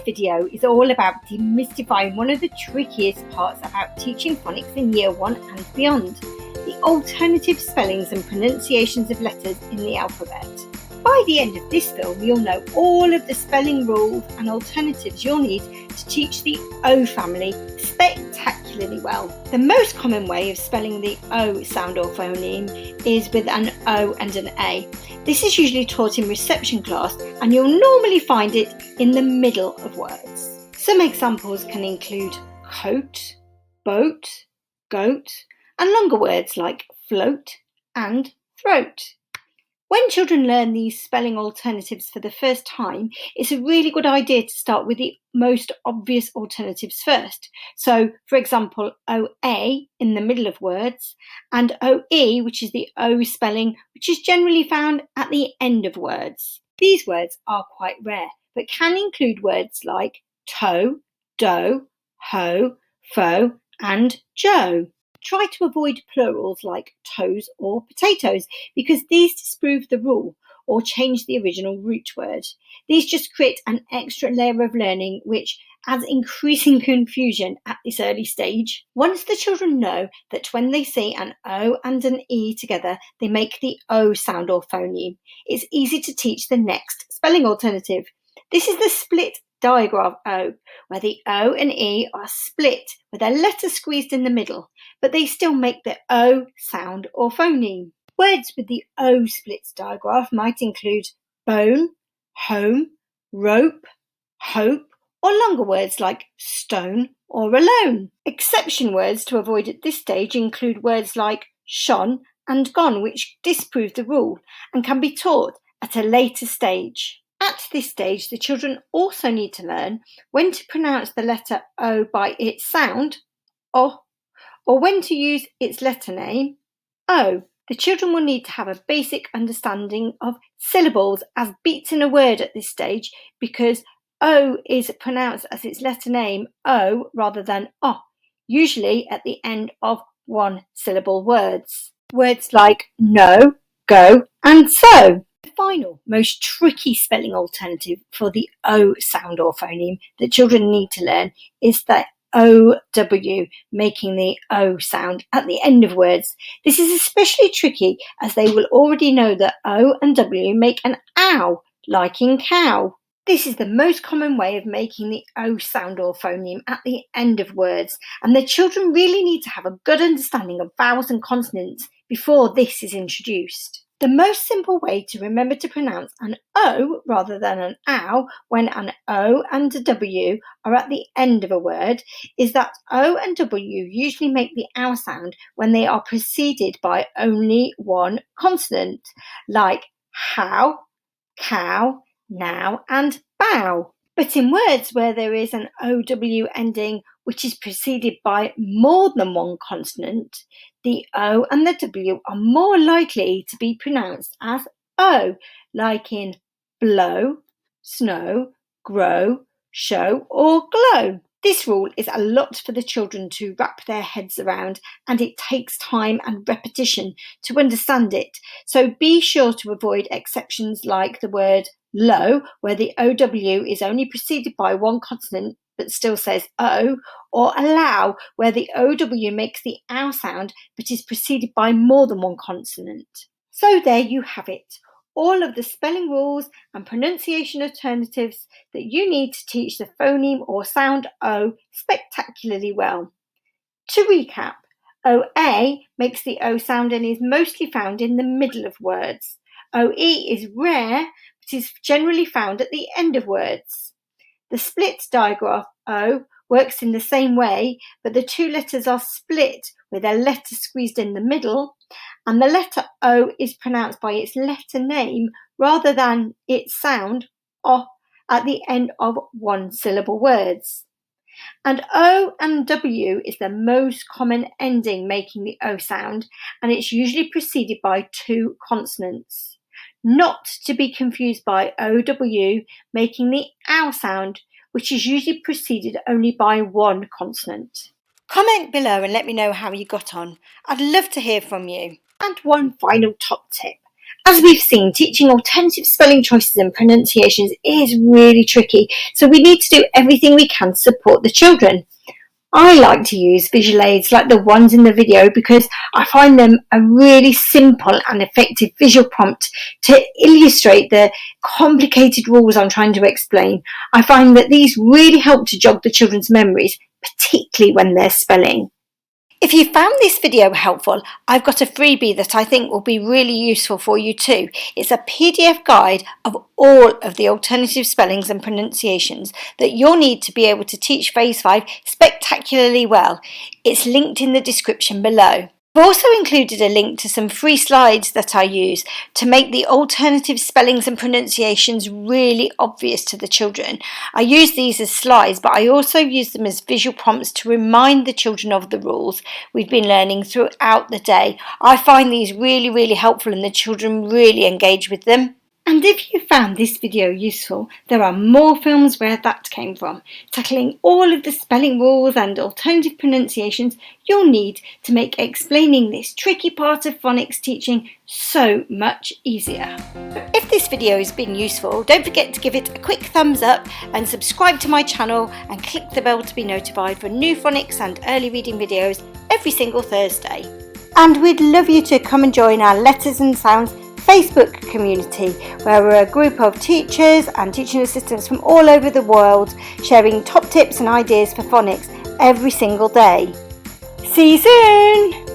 video is all about demystifying one of the trickiest parts about teaching phonics in Year 1 and beyond, the alternative spellings and pronunciations of letters in the alphabet. By the end of this film, you'll know all of the spelling rules and alternatives you'll need to teach the O family spectacularly well. The most common way of spelling the O sound or phoneme is with an O and an A. This is usually taught in reception class, and you'll normally find it in the middle of words. Some examples can include coat, boat, goat, and longer words like float and throat. When children learn these spelling alternatives for the first time, it's a really good idea to start with the most obvious alternatives first. So, for example, OA in the middle of words, and OE, which is the O spelling, which is generally found at the end of words. These words are quite rare, but can include words like toe, dough, hoe, foe, and Joe. Try to avoid plurals like toes or potatoes because these disprove the rule or change the original root word. These just create an extra layer of learning which adds increasing confusion at this early stage. Once the children know that when they say an O and an E together, they make the O sound or phoneme, it's easy to teach the next spelling alternative. This is the split digraph O, where the O and E are split with a letter squeezed in the middle, but they still make the O sound or phoneme. Words with the O splits digraph might include bone, home, rope, hope, or longer words like stone or alone. Exception words to avoid at this stage include words like shone and gone, which disprove the rule and can be taught at a later stage. At this stage, the children also need to learn when to pronounce the letter O by its sound, O, or when to use its letter name, O. The children will need to have a basic understanding of syllables as beats in a word at this stage because O is pronounced as its letter name, O, rather than O, usually at the end of one-syllable words. Words like no, go, and so. The final, most tricky spelling alternative for the O sound or phoneme that children need to learn is the OW, making the O sound at the end of words. This is especially tricky as they will already know that O and W make an OW, like in cow. This is the most common way of making the O sound or phoneme at the end of words, and the children really need to have a good understanding of vowels and consonants before this is introduced. The most simple way to remember to pronounce an O rather than an OW when an O and a W are at the end of a word is that O and W usually make the OW sound when they are preceded by only one consonant, like how, cow, now, and bow. But in words where there is an OW ending which is preceded by more than one consonant, the O and the W are more likely to be pronounced as O, like in blow, snow, grow, show, or glow. This rule is a lot for the children to wrap their heads around, and it takes time and repetition to understand it. So be sure to avoid exceptions like the word low, where the OW is only preceded by one consonant but still says O, or allow, where the OW makes the OW sound but is preceded by more than one consonant. So there you have it, all of the spelling rules and pronunciation alternatives that you need to teach the phoneme or sound O spectacularly well. To recap, OA makes the O sound and is mostly found in the middle of words. OE is rare but is generally found at the end of words. The split digraph O works in the same way, but the two letters are split with a letter squeezed in the middle, and the letter O is pronounced by its letter name rather than its sound, O, at the end of one-syllable words. And O and W is the most common ending making the O sound, and it's usually preceded by two consonants. Not to be confused by OW making the OW sound, which is usually preceded only by one consonant. Comment below and let me know how you got on. I'd love to hear from you. And one final top tip. As we've seen, teaching alternative spelling choices and pronunciations is really tricky, so we need to do everything we can to support the children. I like to use visual aids like the ones in the video because I find them a really simple and effective visual prompt to illustrate the complicated rules I'm trying to explain. I find that these really help to jog the children's memories, particularly when they're spelling. If you found this video helpful, I've got a freebie that I think will be really useful for you too. It's a PDF guide of all of the alternative spellings and pronunciations that you'll need to be able to teach Phase 5 spectacularly well. It's linked in the description below. I've also included a link to some free slides that I use to make the alternative spellings and pronunciations really obvious to the children. I use these as slides, but I also use them as visual prompts to remind the children of the rules we've been learning throughout the day. I find these really helpful and the children really engage with them. And if you found this video useful, there are more films where that came from, tackling all of the spelling rules and alternative pronunciations you'll need to make explaining this tricky part of phonics teaching so much easier. If this video has been useful, don't forget to give it a quick thumbs up and subscribe to my channel and click the bell to be notified for new phonics and early reading videos every single Thursday. And we'd love you to come and join our Letters and Sounds Facebook community, where we're a group of teachers and teaching assistants from all over the world sharing top tips and ideas for phonics every single day. See you soon!